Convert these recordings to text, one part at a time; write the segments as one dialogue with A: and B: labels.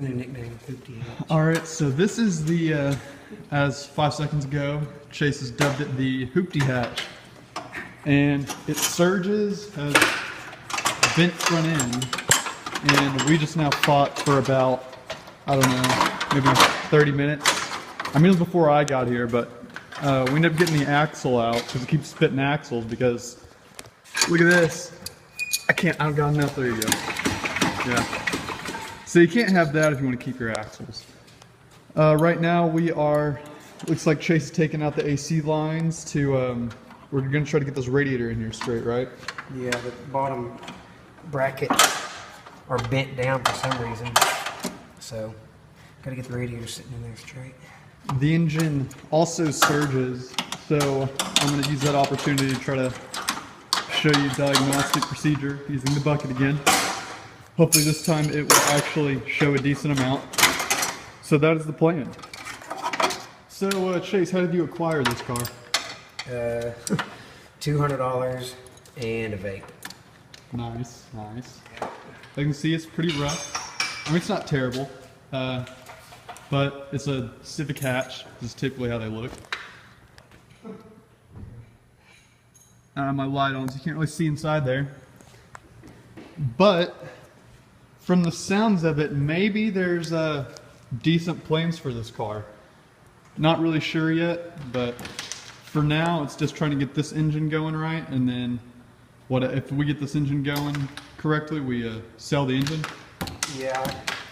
A: Their nickname, Hoopty.
B: All right, so this is the, as 5 seconds ago, Chase has dubbed it the Hoopty hatch. And it surges, has bent front end, and we just now fought for about, I don't know, maybe 30 minutes. I mean, it was before I got here, but we ended up getting the axle out because it keeps spitting axles because, look at this. I don't got enough, there you go. Yeah. So you can't have that if you want to keep your axles. Right now we are, looks like Chase is taking out the AC lines to, we're going to try to get this radiator in here straight, right?
A: Yeah, the bottom bracket are bent down for some reason. So, gotta get the radiator sitting in there straight.
B: The engine also surges, so I'm going to use that opportunity to try to show you diagnostic procedure using the bucket again. Hopefully this time it will actually show a decent amount. So that is the plan. So Chase, how did you acquire this car?
A: $200 and a vape.
B: Nice, nice. I can see it's pretty rough. I mean, it's not terrible, but it's a Civic hatch. This is typically how they look. My light on, so you can't really see inside there. But from the sounds of it, maybe there's decent plans for this car. Not really sure yet, but for now, it's just trying to get this engine going right, and then if we get this engine going correctly, we sell the engine.
A: Yeah,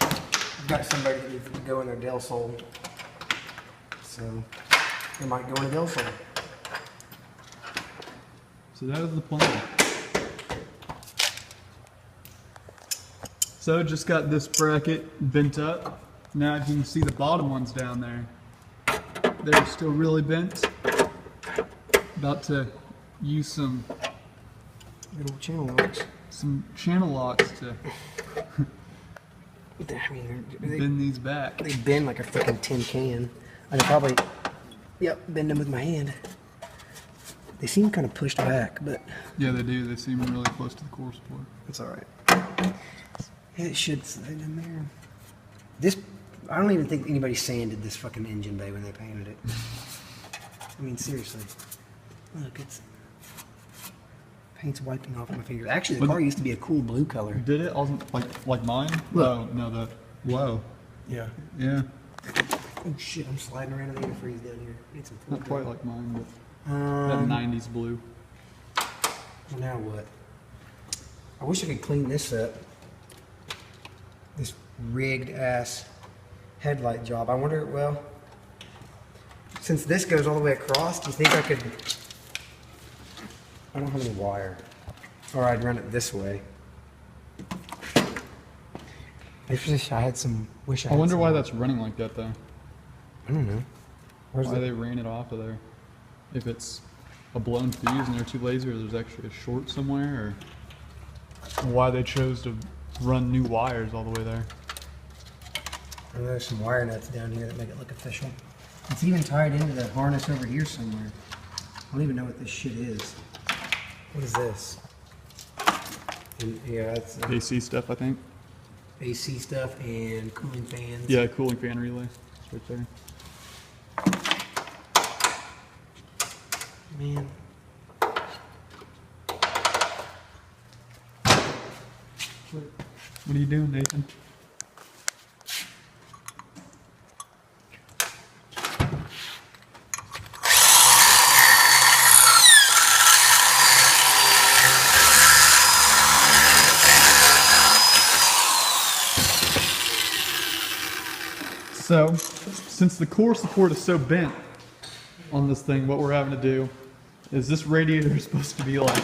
A: I've got somebody that needs to go in their Del Sol, so they might go in a Del Sol.
B: So that is the plan. So just got this bracket bent up. Now you can see the bottom ones down there. They're still really bent. About to use some
A: Little channel locks.
B: To
A: I mean,
B: bend these back.
A: they bend like a freaking tin can. I could probably, bend them with my hand. They seem kind of pushed back, but
B: Yeah, they do. They seem really close to the core support.
A: it's all right. It should slide in there. This, I don't even think anybody sanded this fucking engine bay when they painted it. I mean, seriously. Look, paint's wiping off my fingers. Actually, the car used to be a cool blue color.
B: Did it? Wasn't like mine?
A: Look.
B: Oh, no, whoa.
A: Yeah.
B: Yeah.
A: Oh shit, I'm sliding around in the antifreeze down here. Need some
B: Not quite like mine, but that
A: Um,
B: 90s blue.
A: now what? I wish I could clean this up. This rigged ass headlight job. I wonder, well, since this goes all the way across, do you think I could? I don't have any wire. Or I'd run it this way. I wish I had some.
B: I wonder why that's running like that, though.
A: I don't know.
B: Why they ran it off of there. If it's a blown fuse and they're too lazy, or there's actually a short somewhere, or why they chose to run new wires all the way there.
A: And there's some wire nuts down here that make it look official. It's even tied into the harness over here somewhere. I don't even know what this shit is. What is this? And, yeah, it's
B: AC stuff, I think.
A: AC stuff and cooling fans.
B: Yeah, cooling fan relay. It's right there.
A: Man.
B: What are you doing, Nathan? So, since the core support is so bent on this thing, what we're having to do is this radiator is supposed to be like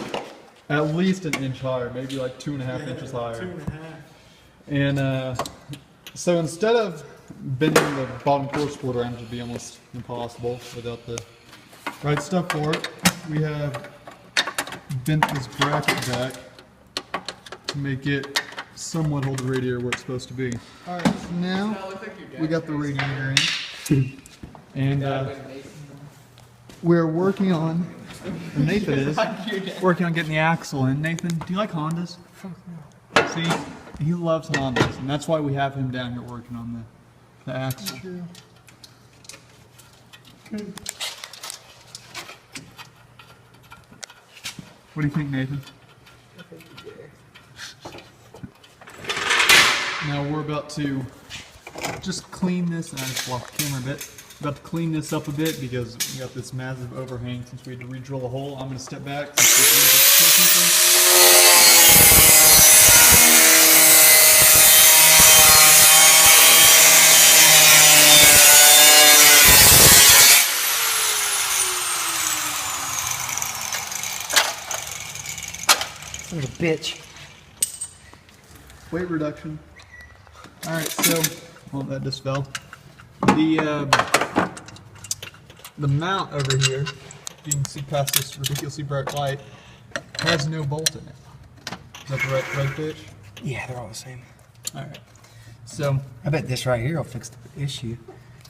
B: at least an inch higher, maybe like 2.5 inches higher. 2.5. And so instead of bending the bottom core support around, which would be almost impossible without the right stuff for it, we have bent this bracket back to make it somewhat hold the radiator where it's supposed to be. Alright, so now we got the radiator in. And we're working on, Nathan is, working on getting the axle in. Nathan, do you like Hondas? See? He loves Hondas, and that's why we have him down here working on the axle. What do you think, Nathan? Now we're about to just clean this, and I just lost the camera a bit. About to clean this up a bit because we got this massive overhang since we had to re-drill the hole. I'm going to step back.
A: Son of a bitch.
B: Weight reduction. Alright, so, well, that just fell. The mount over here, you can see past this ridiculously bright light, has no bolt in it. Is that the right pitch?
A: Yeah, they're all the same.
B: Alright. So,
A: I bet this right here will fix the issue.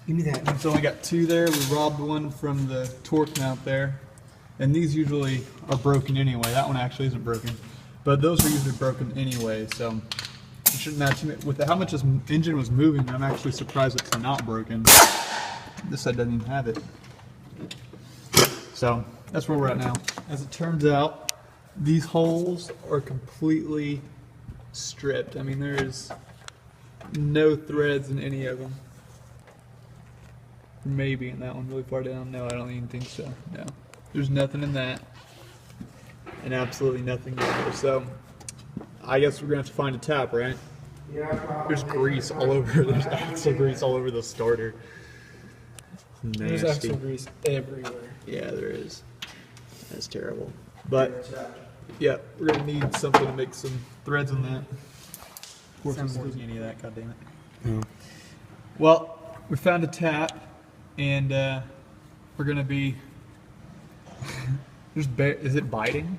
A: Give me that.
B: it's only got two there. We robbed one from the torque mount there. And these usually are broken anyway. That one actually isn't broken. But those are usually broken anyway, so it shouldn't match. With how much this engine was moving, I'm actually surprised it's not broken. This side doesn't even have it. So that's where we're at now. As it turns out, these holes are completely stripped. I mean, there's no threads in any of them. Maybe in that one really far down. No, I don't even think so. No. There's nothing in that. And absolutely nothing there. So I guess we're gonna have to find a tap, right?
A: Yeah.
B: There's grease all over. There's axle grease all over the starter. Nasty.
C: There's axle grease everywhere.
B: Yeah, there is. That's terrible. But yeah, we're gonna need something to make some threads on that. Of course, I'm not using any of that. God damn it.
A: No.
B: Well, we found a tap, and we're gonna be. Is it biting?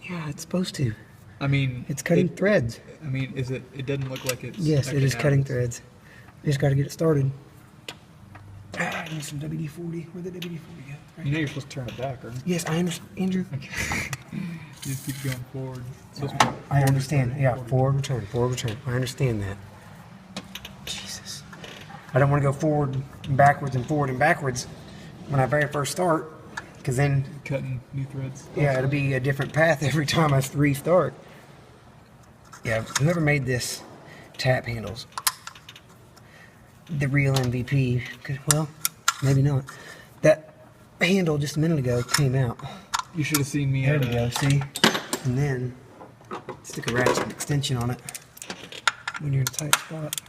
A: Yeah, it's supposed to.
B: I mean,
A: It's cutting threads.
B: I mean, is it? It doesn't look like it's.
A: Yes, it
B: actually
A: is cutting
B: happens.
A: threads. We just got to get it started. I need some WD-40. Where'd the WD-40 go? Right.
B: You know you're supposed to turn it back, right?
A: Yes, I understand, Andrew.
B: You just keep going forward.
A: I understand. Yeah, forward return, forward return. I understand that. Jesus. I don't want to go forward and backwards and forward and backwards when I very first start, because then,
B: Cutting new threads.
A: yeah, it'll be a different path every time I restart. Yeah, whoever made this tap handles, the real MVP, well, maybe not. That handle just a minute ago came out.
B: You should have seen me
A: There
B: at
A: we go, see? And then stick a ratchet extension on it when you're in a tight spot.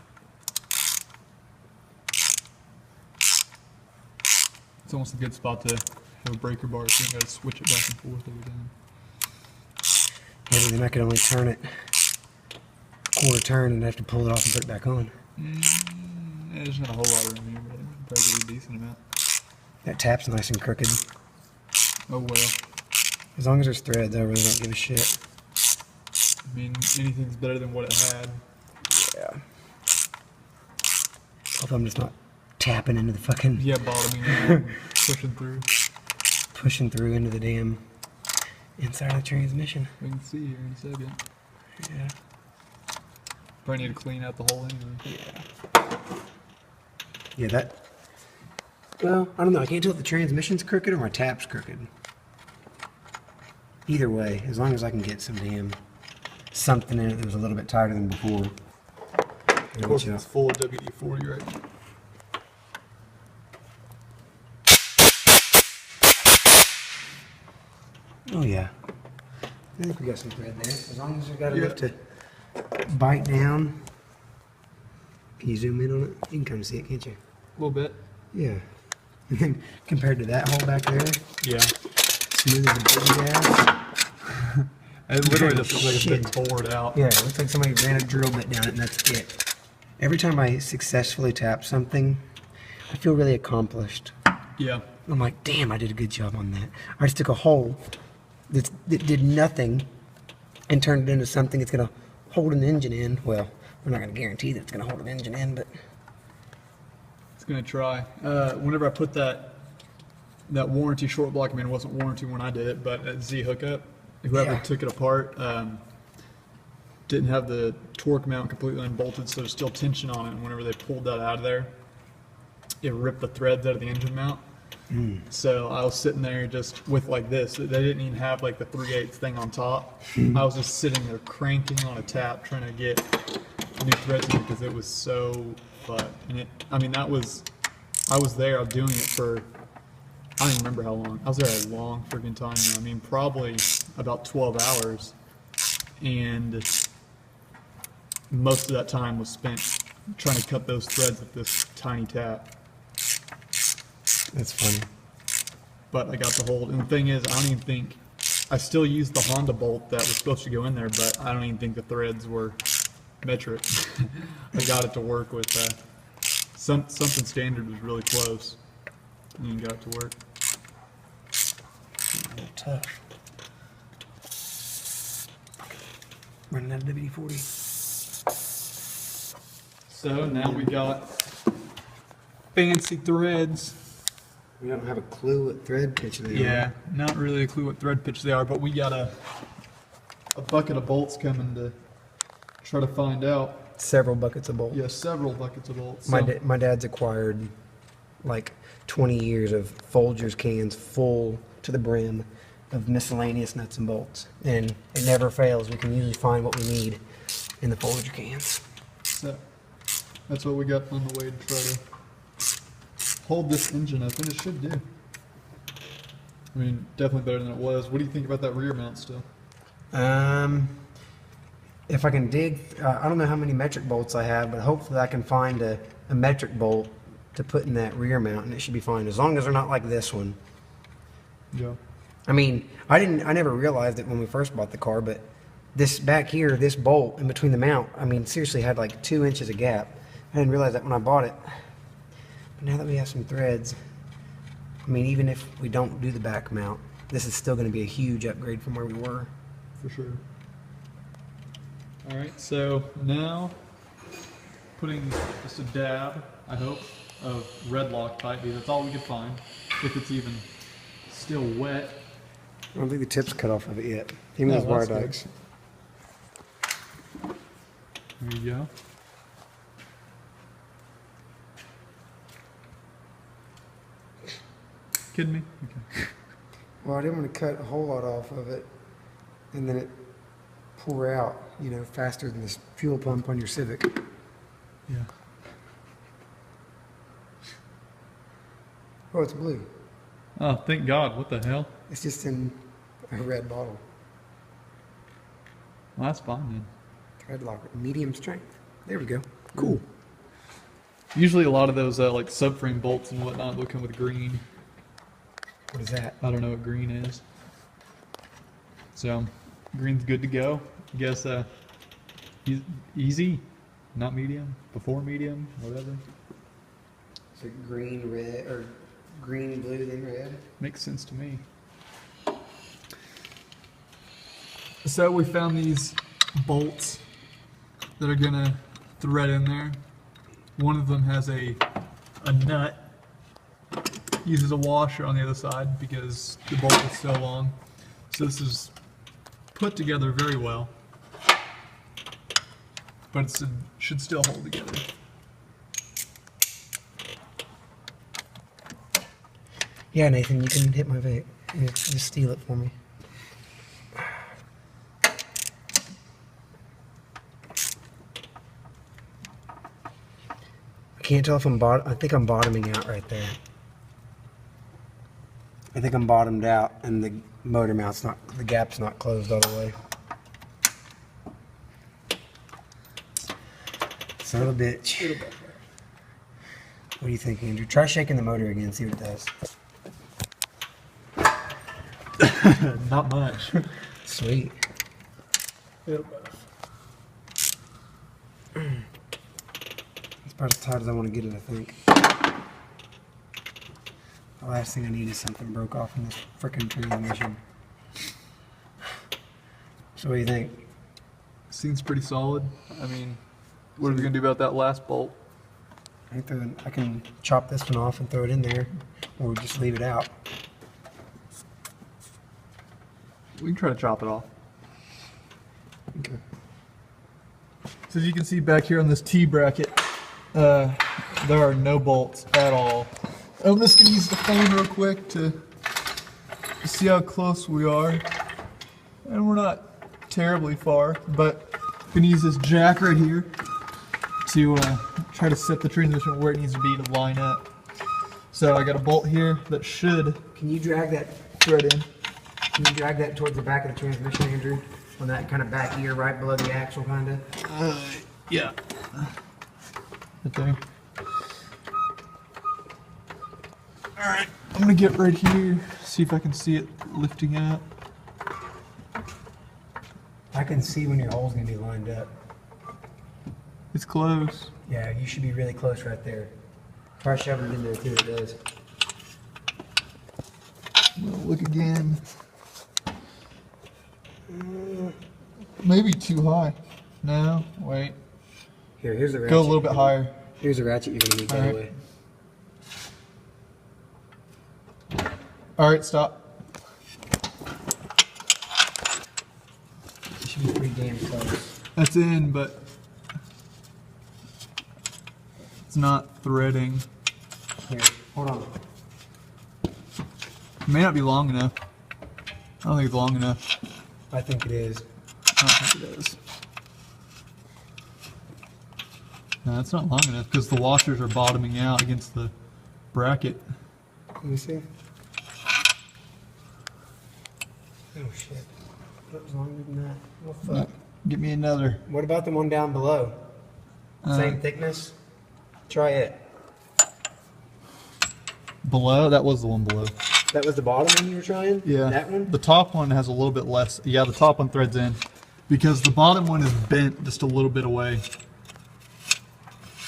B: It's almost a good spot to have a breaker bar so you don't gotta switch it back and forth every time.
A: Yeah, but then I could only turn it quarter turn and have to pull it off and put it back on.
B: Yeah, there's not a whole lot of room here, but probably get a decent amount.
A: That tap's nice and crooked.
B: Oh well.
A: As long as there's threads, I really don't give a shit.
B: I mean, anything's better than what it had.
A: Yeah. Hope I'm just not tapping into the fucking,
B: Yeah, bottoming out, pushing through.
A: into the damn inside of the transmission.
B: We can see here in a second.
A: Yeah.
B: Probably need to clean out the hole anyway.
A: Yeah, that. Well, I don't know. I can't tell if the transmission's crooked or my tap's crooked. Either way, as long as I can get some damn something in it that was a little bit tighter than before.
B: Of course, it's full of WD-40 right now.
A: Oh yeah. I think we got some thread there. As long as we got enough to bite down. Can you zoom in on it? You can kind of see it, can't you?
B: A little bit.
A: Yeah. And then compared to that hole back there,
B: Yeah.
A: smooth as a baby ass.
B: It literally just looks like it's been
A: Shit.
B: bored out.
A: Yeah, it looks like somebody ran a drill bit down it and that's it. Every time I successfully tap something, I feel really accomplished.
B: Yeah.
A: I'm like, damn, I did a good job on that. I just took a hole that did nothing and turned it into something that's going to hold an engine in. Well, we're not going to guarantee that it's going to hold an engine in, but
B: It's gonna try. Whenever I put that warranty short block, I mean, it wasn't warranty when I did it, but at Z hookup, whoever
A: Yeah.
B: took it apart didn't have the torque mount completely unbolted, so there's still tension on it. And whenever they pulled that out of there, it ripped the threads out of the engine mount. So I was sitting there just with like this. They didn't even have like the 3/8 thing on top. I was just sitting there cranking on a tap trying to get new threads in because it was so fun. And I was there. I was doing it for, I don't even remember how long. I was there a long freaking time. I mean, probably about 12 hours. And most of that time was spent trying to cut those threads with this tiny tap.
A: That's funny.
B: But I got the hold. And the thing is, I don't even think, I still used the Honda bolt that was supposed to go in there, but I don't even think the threads were metric. I got it to work with something standard was really close. And got it to work.
A: A little tough. Running out of WD-40.
B: So now we got fancy threads.
A: We don't have a clue what thread pitch they are.
B: Yeah, not really a clue what thread pitch they are, but we got a bucket of bolts coming to try to find out.
A: Several buckets of bolts.
B: Yeah, several buckets of bolts.
A: My dad's acquired like 20 years of Folgers cans full to the brim of miscellaneous nuts and bolts, and it never fails. We can usually find what we need in the Folger cans.
B: So that's what we got on the way to try to hold this engine up, and it should do. I mean, definitely better than it was. What do you think about that rear mount still?
A: If I can dig, I don't know how many metric bolts I have, but hopefully I can find a metric bolt to put in that rear mount, and it should be fine, as long as they're not like this one.
B: Yeah.
A: I mean, I never realized it when we first bought the car, but this back here, this bolt in between the mount, I mean, seriously had like 2 inches of gap. I didn't realize that when I bought it. But now that we have some threads, I mean, even if we don't do the back mount, this is still going to be a huge upgrade from where we were.
B: For sure. Alright, so now putting just a dab, I hope, of red Loctite, because that's all we could find, if it's even still wet.
A: I don't think the tip's cut off of it yet. Even those wire dikes.
B: There you go. Kidding me? Okay.
A: Well, I didn't want to cut a whole lot off of it, and then it pour out, you know, faster than this fuel pump on your Civic.
B: Yeah.
A: Oh, it's blue.
B: Oh, thank God. What the hell?
A: It's just in a red bottle.
B: Well, that's fine then.
A: Thread locker, medium strength. There we go. Cool.
B: Usually a lot of those like subframe bolts and whatnot will come with green.
A: What is that?
B: I don't know what green is. So, green's good to go. I guess easy, not medium, before medium, whatever.
A: So green, red, or green, blue, then red?
B: Makes sense to me. So we found these bolts that are gonna thread in there. One of them has a nut. Uses a washer on the other side because the bolt is so long. So this is put together very well, but it should still hold together.
A: Yeah, Nathan, you can hit my vape. Yeah, just steal it for me. I can't tell if I think I'm bottoming out right there. I think I'm bottomed out, and the motor mount's not, the gap's not closed all the way. Son of a bitch. What do you think, Andrew? Try shaking the motor again, see what it does.
B: Not much.
A: Sweet.
C: It'll
A: It's about as tight as I want to get it, I think. The last thing I need is something broke off in this frickin' transmission. So what do you think?
B: Seems pretty solid. I mean, what are we gonna do about that last bolt?
A: I can chop this one off and throw it in there, or just leave it out.
B: We can try to chop it off.
A: Okay.
B: So as you can see back here on this T bracket, there are no bolts at all. I'm just gonna use the phone real quick to see how close we are. And we're not terribly far, but I'm gonna use this jack right here to try to set the transmission where it needs to be to line up. So I got a bolt here that should
A: Can you drag that?
B: thread in.
A: Can you drag that towards the back of the transmission, Andrew? On that kind of back ear, right below the axle, kind of.
B: Yeah. Right there. Alright, I'm gonna get right here, see if I can see it lifting up.
A: I can see when your hole's gonna be lined up.
B: It's close.
A: Yeah, you should be really close right there. Try shoving it in there too, it does.
B: We'll look again. Maybe too high. No, wait.
A: Here's the ratchet.
B: Go a little bit higher.
A: Here's the ratchet you're gonna need, by the way.
B: Alright, stop.
A: It should be pretty damn close.
B: That's in, but it's not threading.
A: Here, hold on.
B: It may not be long enough. I don't think it's long enough.
A: I think it is.
B: I don't think it is. No, it's not long enough because the washers are bottoming out against the bracket.
A: Let me see. Oh shit. That was longer than that. Oh fuck.
B: No, give me another.
A: What about the one down below? Same thickness? Try it.
B: Below? That was the one below.
A: That was the bottom one you were trying?
B: Yeah.
A: That one?
B: The top one has a little bit less. Yeah, the top one threads in. Because the bottom one is bent just a little bit away.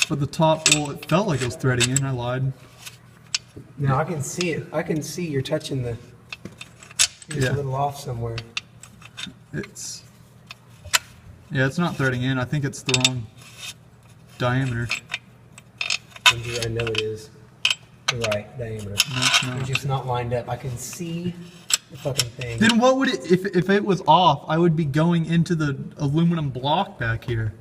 B: But the top, well, it felt like it was threading in. I lied.
A: No, I can see it. I can see you're touching the... It's
B: Yeah.
A: a little off somewhere.
B: It's... Yeah, it's not threading in. I think it's the wrong diameter.
A: I know it is the right diameter.
B: No, it's not.
A: It's just not lined up. I can see the fucking thing.
B: Then what would it, if it was off, I would be going into the aluminum block back here.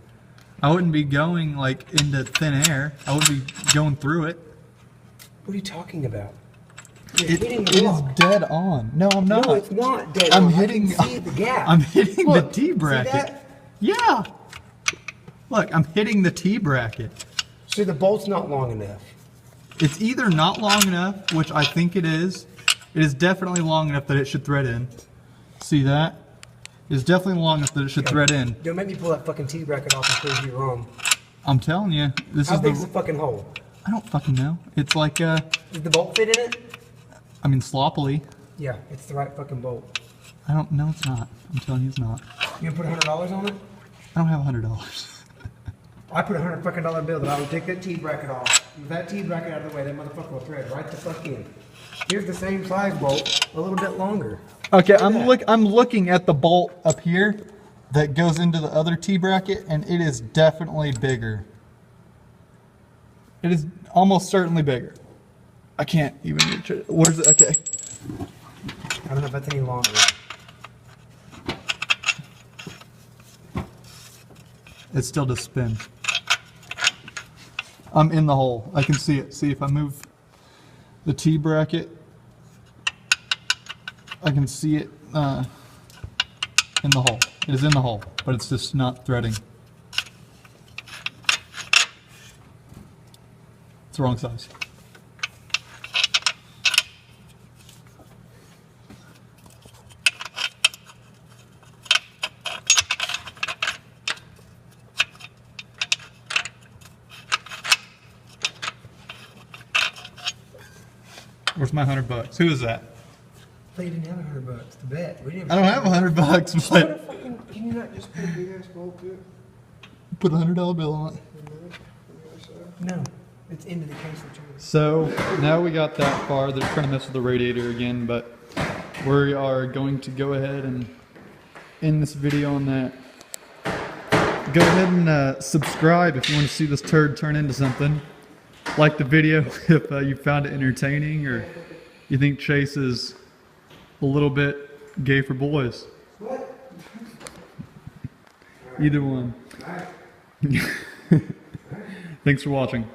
B: I wouldn't be going like into thin air. I would be going through it.
A: What are you talking about? You're
B: It
A: hitting the
B: is
A: block.
B: dead on. No, I'm not.
A: No, it's not dead
B: I'm
A: on.
B: hitting.
A: I can see the gap.
B: I'm hitting
A: Look,
B: the T
A: see
B: bracket.
A: that?
B: Yeah. Look, I'm hitting the T bracket.
A: So the bolt's not long enough.
B: It's either not long enough, which I think it is. It is definitely long enough that it should thread in. See that? It's definitely long enough that it should thread in.
A: Don't make me pull that fucking T bracket off and prove you wrong.
B: I'm telling you, this
A: How
B: is
A: big's
B: the.
A: the fucking hole?
B: I don't fucking know. It's like
A: Does the bolt fit in it?
B: I mean sloppily.
A: Yeah, it's the right fucking bolt.
B: I don't know. It's not. I'm telling you, it's not.
A: You gonna put $100 on it?
B: I don't have $100.
A: I put $100 fucking bill that I would take that T bracket off. With that T bracket out of the way, that motherfucker will thread right the fuck in. Here's the same size bolt, a little bit longer.
B: Okay,
A: Look at
B: I'm looking at the bolt up here that goes into the other T bracket, and it is definitely bigger. It is almost certainly bigger. I can't even reach it. Where's it? Okay.
A: I don't know if that's any longer.
B: It still just spins. I'm in the hole. I can see it. See if I move the T bracket, I can see it in the hole. It is in the hole, but it's just not threading. It's the wrong size. Where's my $100? Who is that?
A: They didn't have $100 to bet. We didn't.
B: I don't have $100, but
A: Can you not just put a big ass bolt to it?
B: put a $100 bill on it.
A: No, it's into the case of choice.
B: So now we got that far. They're trying to mess with the radiator again, but we are going to go ahead and end this video on that. Go ahead and subscribe if you want to see this turd turn into something. Like the video if you found it entertaining, or you think Chase is a little bit gay for boys.
A: What?
B: Either one. Thanks for watching.